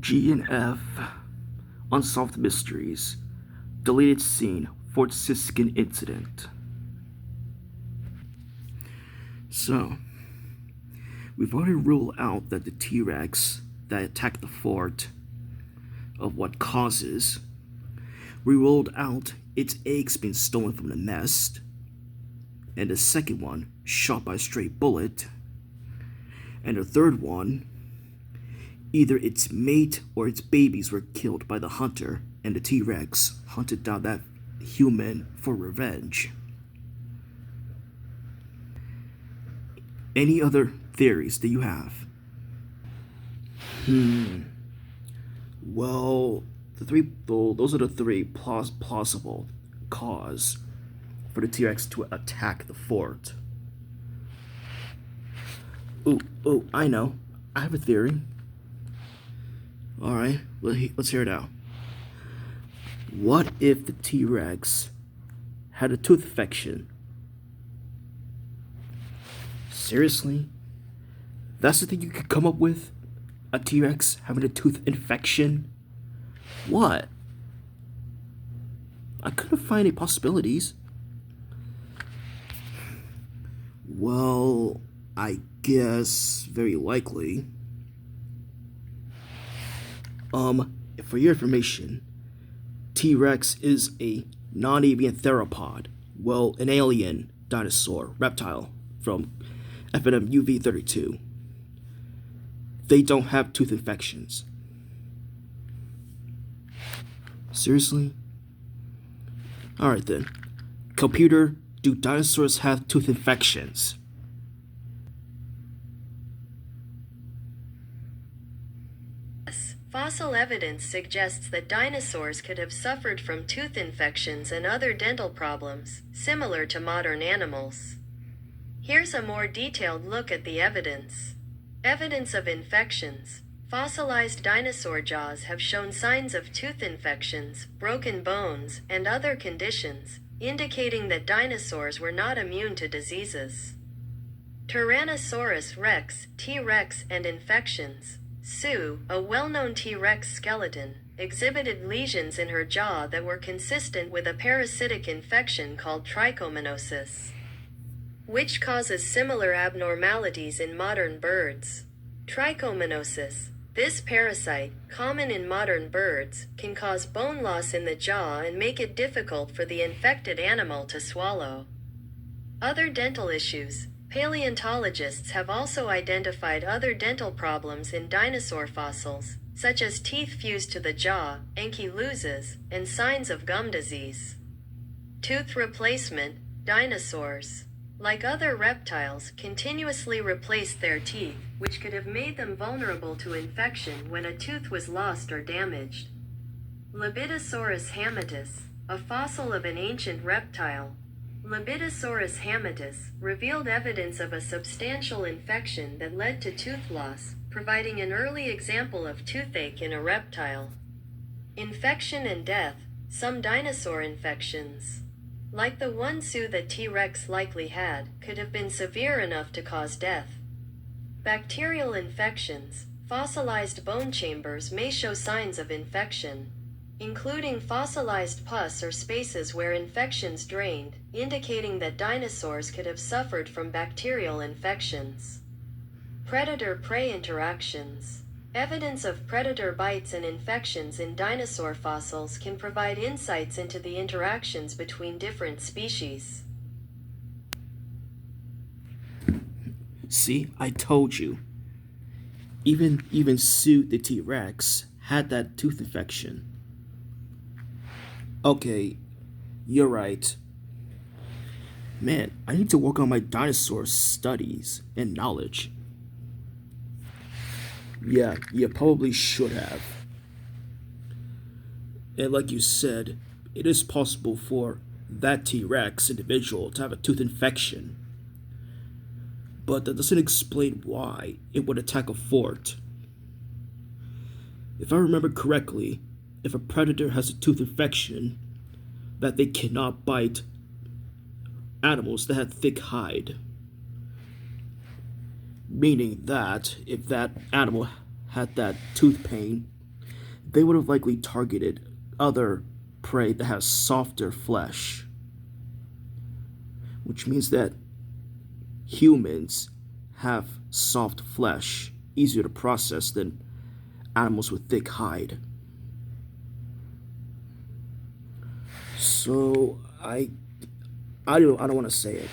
G and F, Unsolved Mysteries, Deleted Scene, Fort Ciskin Incident. So, we've already ruled out that the T-Rex that attacked the fort of what causes. We ruled out its eggs being stolen from the nest, and the second one shot by a stray bullet, and the third one, either its mate or its babies were killed by the hunter, and the T-Rex hunted down that human for revenge. Any other theories that you have? Well, those are the three plausible cause for the T-Rex to attack the fort. Oh, I know. I have a theory. Alright, let's hear it out. What if the T-Rex had a tooth infection? Seriously? That's the thing you could come up with? A T-Rex having a tooth infection? What? I couldn't find any possibilities. Well, I guess very likely. For your information, T-Rex is a non-avian theropod. Well, an alien dinosaur, reptile from FNM UV32. They don't have tooth infections. Seriously? Alright then. Computer, do dinosaurs have tooth infections? Fossil evidence suggests that dinosaurs could have suffered from tooth infections and other dental problems, similar to modern animals. Here's a more detailed look at the evidence. Evidence of infections. Fossilized dinosaur jaws have shown signs of tooth infections, broken bones, and other conditions, indicating that dinosaurs were not immune to diseases. Tyrannosaurus rex, T-Rex, and infections. Sue, a well-known T-Rex skeleton, exhibited lesions in her jaw that were consistent with a parasitic infection called trichomoniasis, which causes similar abnormalities in modern birds. Trichomoniasis. This parasite, common in modern birds, can cause bone loss in the jaw and make it difficult for the infected animal to swallow. Other dental issues. Paleontologists have also identified other dental problems in dinosaur fossils, such as teeth fused to the jaw, ankylosis, and signs of gum disease. Tooth replacement. Dinosaurs, like other reptiles, continuously replaced their teeth, which could have made them vulnerable to infection when a tooth was lost or damaged. Libidosaurus hamatus, a fossil of an ancient reptile. Libidosaurus hamatus revealed evidence of a substantial infection that led to tooth loss, providing an early example of toothache in a reptile. Infection and death. Some dinosaur infections, like the one Sue that T-Rex likely had, could have been severe enough to cause death. Bacterial infections. Fossilized bone chambers may show signs of infection, including fossilized pus or spaces where infections drained, indicating that dinosaurs could have suffered from bacterial infections. Predator-prey interactions. Evidence of predator bites and infections in dinosaur fossils can provide insights into the interactions between different species. See, I told you. Even Sue the T-Rex had that tooth infection. Okay, you're right. Man, I need to work on my dinosaur studies and knowledge. Yeah, you probably should have. And like you said, it is possible for that T-Rex individual to have a tooth infection. But that doesn't explain why it would attack a fort. If I remember correctly, if a predator has a tooth infection, that they cannot bite animals that have thick hide. Meaning that if that animal had that tooth pain, they would have likely targeted other prey that has softer flesh, which means that humans have soft flesh, easier to process than animals with thick hide. So I don't want to say it.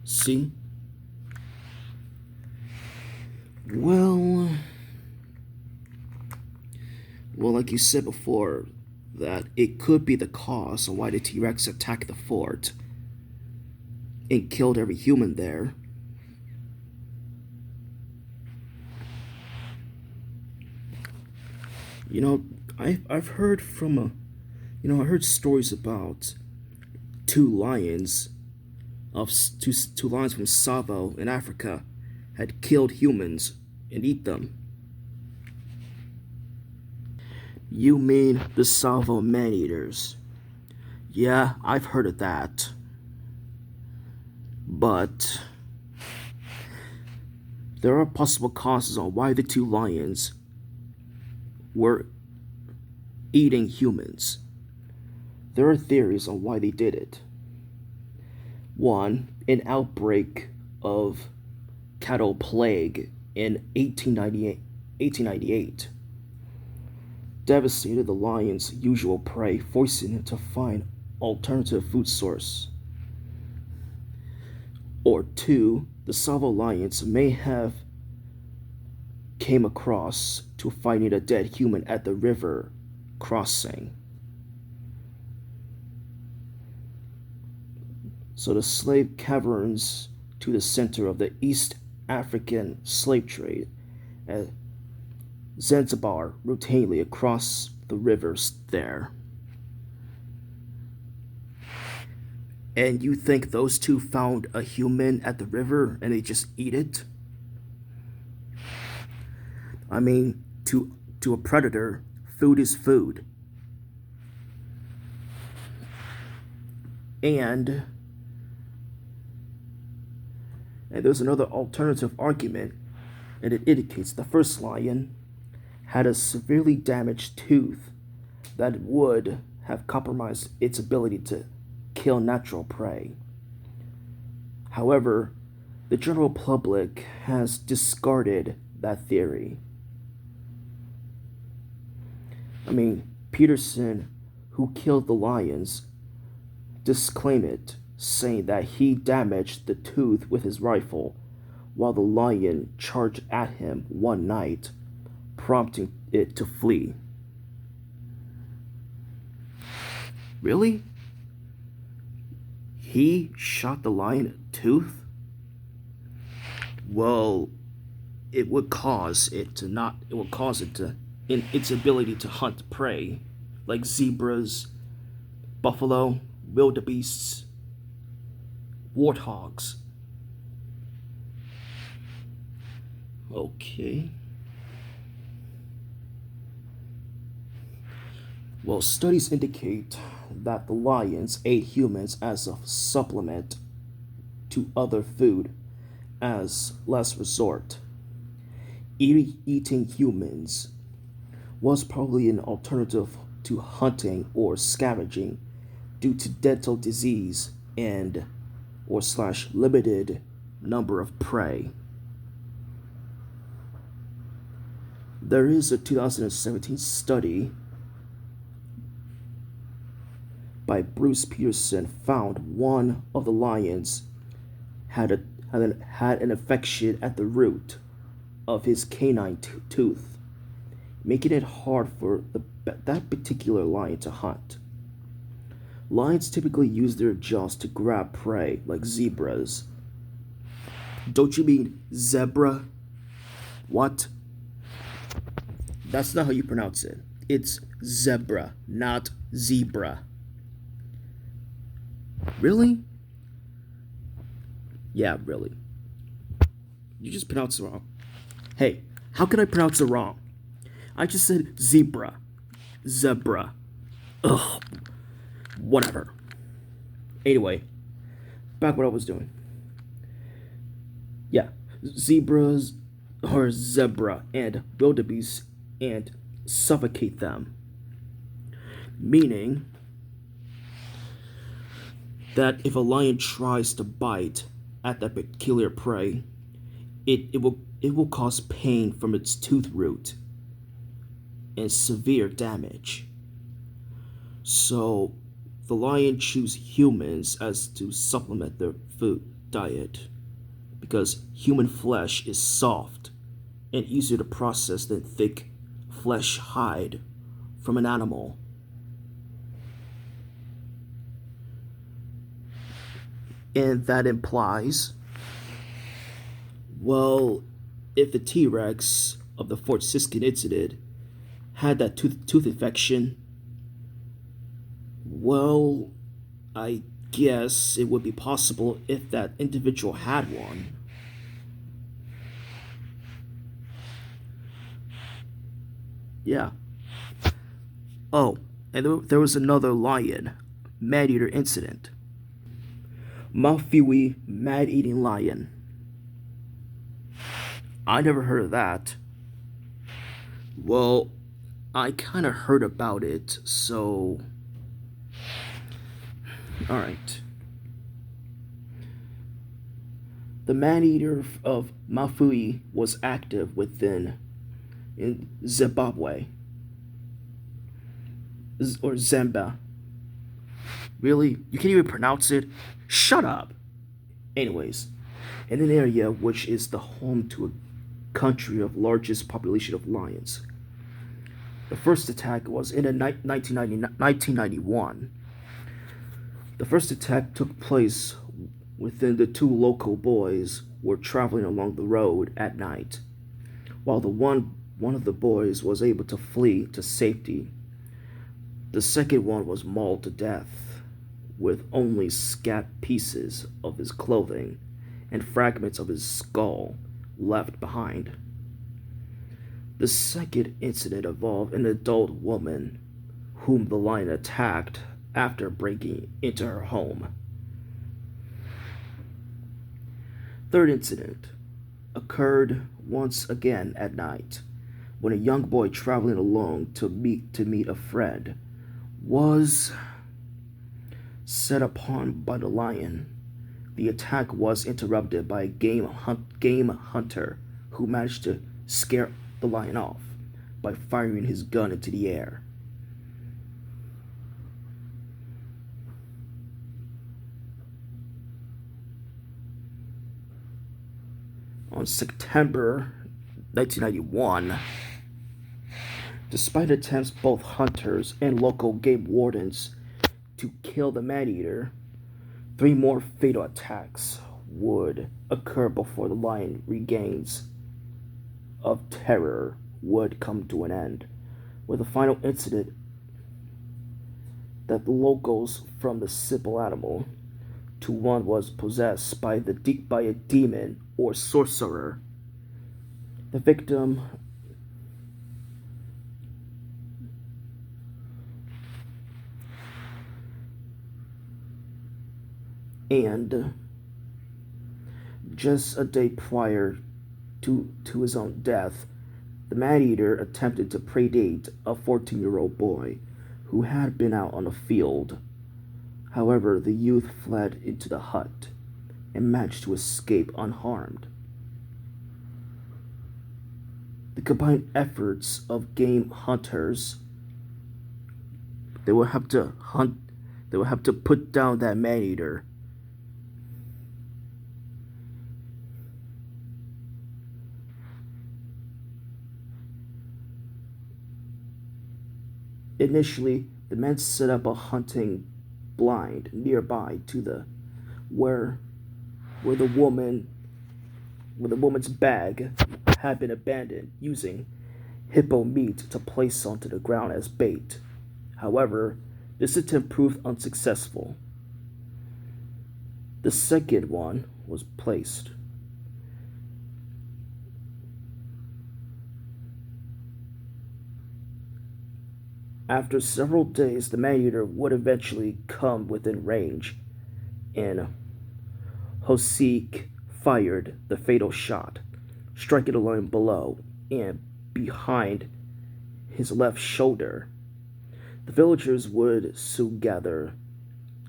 See? Well, like you said before, that it could be the cause of why the T-Rex attacked the fort and killed every human there. You know, I've heard from I heard stories about two lions two lions from Savo in Africa had killed humans and eat them. You mean the Savo man-eaters? Yeah, I've heard of that. But there are possible causes on why the two lions were eating humans. There are theories on why they did it. One, an outbreak of cattle plague in 1898 devastated the lion's usual prey, forcing it to find alternative food source. Or two, the Savo lions may have came across to finding a dead human at the river crossing. So the slave caverns to the center of the East African slave trade at Zanzibar routinely across the rivers there. And you think those two found a human at the river and they just eat it? I mean, to a predator, food is food. And there's another alternative argument, and it indicates the first lion had a severely damaged tooth that would have compromised its ability to kill natural prey. However, the general public has discarded that theory. I mean, Peterson, who killed the lions, disclaimed it, saying that he damaged the tooth with his rifle while the lion charged at him one night, prompting it to flee. Really? He shot the lion a tooth? Well, it would cause it to in its ability to hunt prey like zebras, buffalo, wildebeests, warthogs. Okay. Well, studies indicate that the lions ate humans as a supplement to other food as last resort. Eating humans was probably an alternative to hunting or scavenging due to dental disease and or slash limited number of prey. There is a 2017 study by Bruce Peterson found one of the lions had an infection at the root of his canine tooth, making it hard for that particular lion to hunt. Lions typically use their jaws to grab prey like zebras. Don't you mean zebra? What? That's not how you pronounce it. It's zebra, not zebra. Really? Yeah, really. You just pronounced it wrong. Hey, how can I pronounce it wrong? I just said zebra. Zebra. Ugh. Whatever. Anyway, back what I was doing. Yeah, zebras, or zebra and wildebeest and suffocate them. Meaning that if a lion tries to bite at that peculiar prey, it will cause pain from its tooth root and severe damage. So the lion choose humans as to supplement their food diet because human flesh is soft and easier to process than thick flesh hide from an animal. And that implies, well, if the T Rex of the Fort Siskin incident had that tooth infection, well, I guess it would be possible if that individual had one. Yeah. Oh, and there was another lion, man eater incident. Mafui mad eating lion. I never heard of that. Well, I kind of heard about it, so. Alright. The man eater of Mafui was active in Zimbabwe or Zambia. Really? You can't even pronounce it? Shut up! Anyways, in an area which is the home to a country of largest population of lions. The first attack was in 1991. The first attack took place within the two local boys were traveling along the road at night, while one of the boys was able to flee to safety. The second one was mauled to death, with only scant pieces of his clothing and fragments of his skull left behind. The second incident involved an adult woman whom the lion attacked after breaking into her home. Third incident occurred once again at night when a young boy traveling alone to meet a friend was set upon by the lion. The attack was interrupted by a game hunter who managed to scare the lion off by firing his gun into the air. On September 1991, despite attempts both hunters and local game wardens to kill the man-eater, 3 more fatal attacks would occur before the lion regains of terror would come to an end, with the final incident that the locals from the simple animal to one was possessed by a demon or sorcerer. The victim and just a day prior to his own death, the man-eater attempted to predate a 14-year-old boy who had been out on the field. However, the youth fled into the hut and managed to escape unharmed. The combined efforts of game hunters, they will have to put down that man-eater. Initially, the men set up a hunting blind nearby to the where the woman's bag had been abandoned, using hippo meat to place onto the ground as bait. However, this attempt proved unsuccessful. The second one was placed. After several days, the man-eater would eventually come within range, and Hosek fired the fatal shot, striking the lion below and behind his left shoulder. The villagers would soon gather,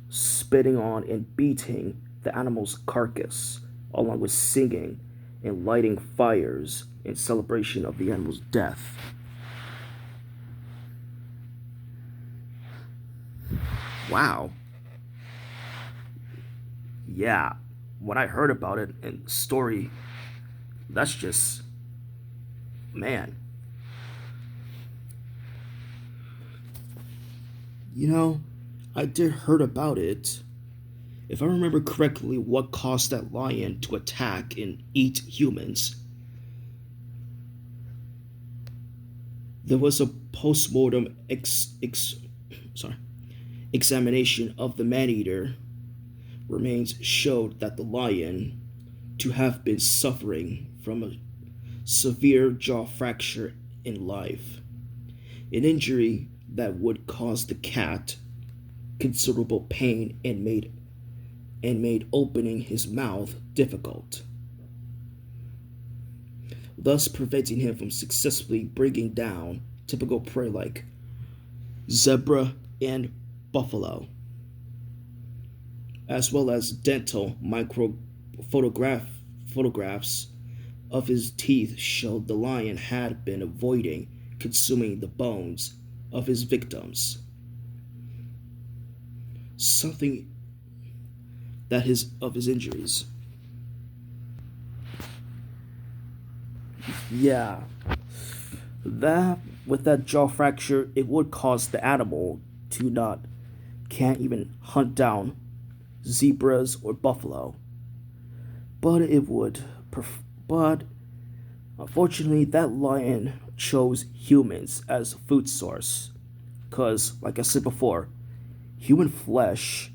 spitting on and beating the animal's carcass, along with singing and lighting fires in celebration of the animal's death. Wow. Yeah, when I heard about it in the story, that's just, man. I did heard about it. If I remember correctly, what caused that lion to attack and eat humans? There was a post-mortem examination of the man-eater. Remains showed that the lion to have been suffering from a severe jaw fracture in life, an injury that would cause the cat considerable pain and made opening his mouth difficult, thus preventing him from successfully bringing down typical prey like zebra and buffalo, as well as dental photographs of his teeth showed the lion had been avoiding consuming the bones of his victims. Something that of his injuries. Yeah, that with that jaw fracture, it would cause the animal to not can't even hunt down zebras or buffalo. But it would. But unfortunately, that lion chose humans as a food source, because, like I said before, human flesh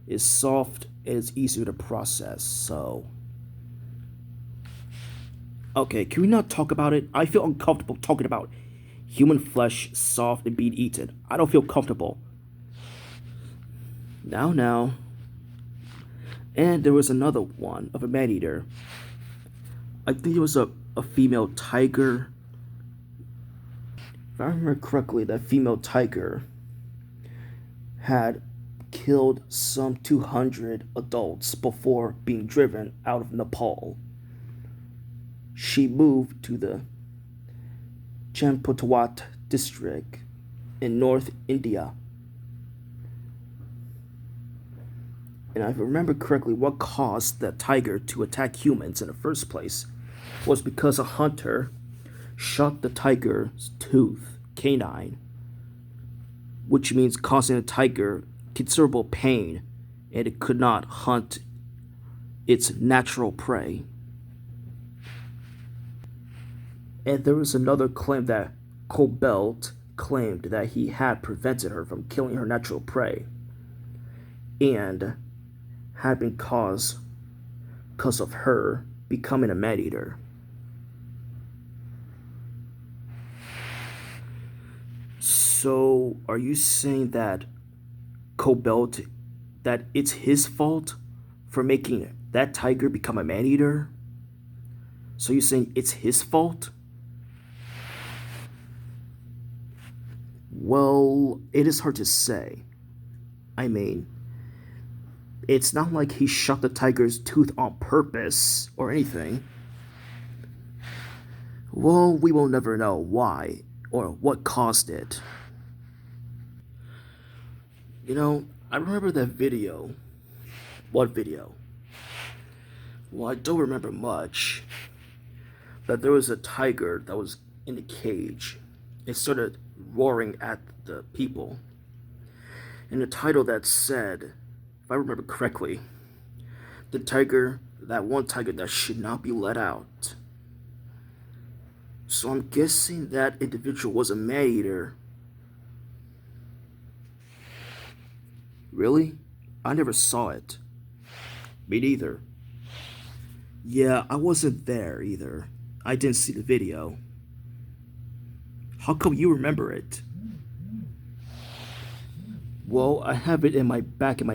is soft and it's easier to process. So, okay, can we not talk about it? I feel uncomfortable talking about human flesh soft and being eaten. I don't feel comfortable. Now. And there was another one of a man-eater. I think it was a female tiger. If I remember correctly, that female tiger had killed some 200 adults before being driven out of Nepal. She moved to the Champotawat district in North India. And if I remember correctly, what caused the tiger to attack humans in the first place was because a hunter shot the tiger's canine, which means causing the tiger considerable pain, and it could not hunt its natural prey. And there was another claim that Colbert claimed that he had prevented her from killing her natural prey, and had been caused because of her becoming a man-eater. So, are you saying that Colbert, that it's his fault for making that tiger become a man-eater? So you're saying it's his fault? Well, it is hard to say. I mean, it's not like he shot the tiger's tooth on purpose or anything. Well, we will never know why or what caused it. I remember that video. What video? Well, I don't remember much. That there was a tiger that was in a cage. It started roaring at the people. And the title that said, if I remember correctly, that one tiger that should not be let out. So I'm guessing that individual was a man-eater. Really? I never saw it. Me neither. Yeah, I wasn't there either. I didn't see the video. How come you remember it? Well, I have it in my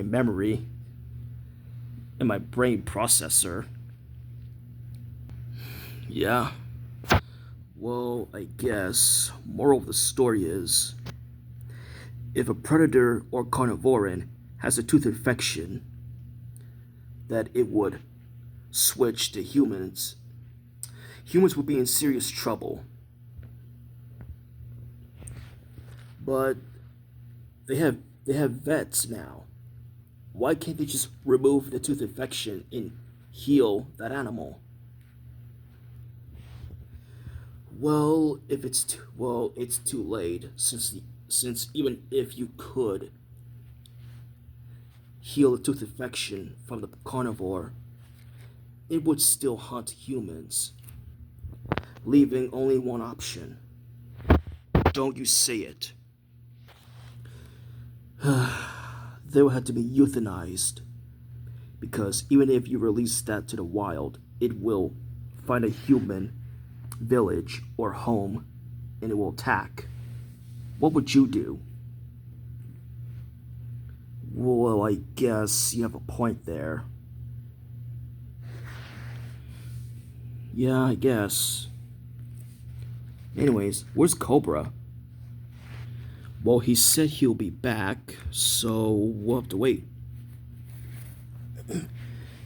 memory, in my brain processor. Yeah. Well, I guess moral of the story is if a predator or carnivoran has a tooth infection, that it would switch to humans, humans would be in serious trouble. But they have they have vets now. Why can't they just remove the tooth infection and heal that animal? Well, if it's too late since even if you could heal a tooth infection from the carnivore, it would still hunt humans, leaving only one option. Don't you say it. They will have to be euthanized because even if you release that to the wild, it will find a human village or home and it will attack. What would you do? Well, I guess you have a point there. Yeah, I guess. Anyways, where's Cobra? Well, he said he'll be back, so we'll have to wait.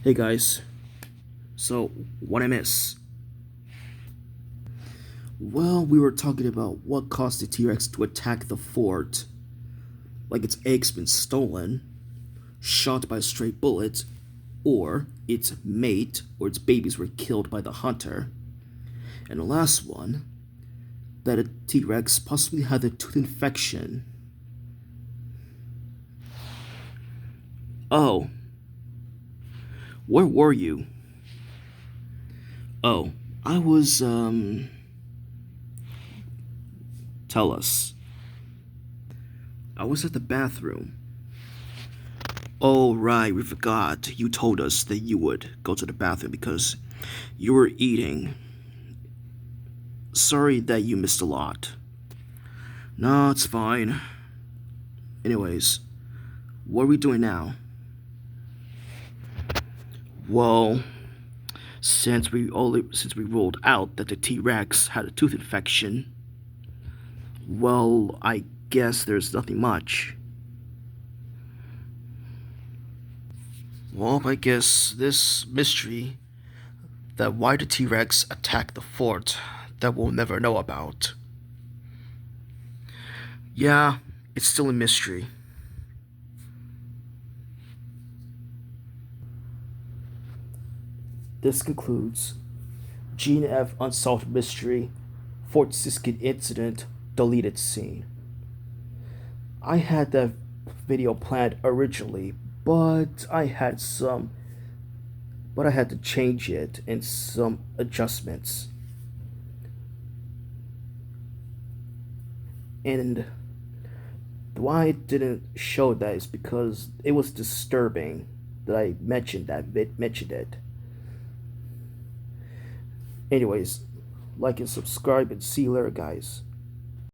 Hey guys, so what I miss? Well, we were talking about what caused the T-Rex to attack the fort. Like its eggs been stolen, shot by a stray bullet, or its mate or its babies were killed by the hunter. And the last one, that a T-Rex possibly had a tooth infection. Oh, where were you? Oh, I was, tell us. I was at the bathroom. Oh, right, we forgot. You told us that you would go to the bathroom because you were eating. Sorry that you missed a lot. No, it's fine. Anyways, what are we doing now? Well, since we ruled out that the T-Rex had a tooth infection, well, I guess there's nothing much. Well, I guess this mystery that why the T-Rex attacked the fort that we'll never know about. Yeah, it's still a mystery. This concludes Gene F. Unsolved Mystery, Fort Ciskin Incident, Deleted Scene. I had that video planned originally, but I had to change it and some adjustments. And why I didn't show that is because it was disturbing that I mentioned it. Anyways, like and subscribe and see you later, guys.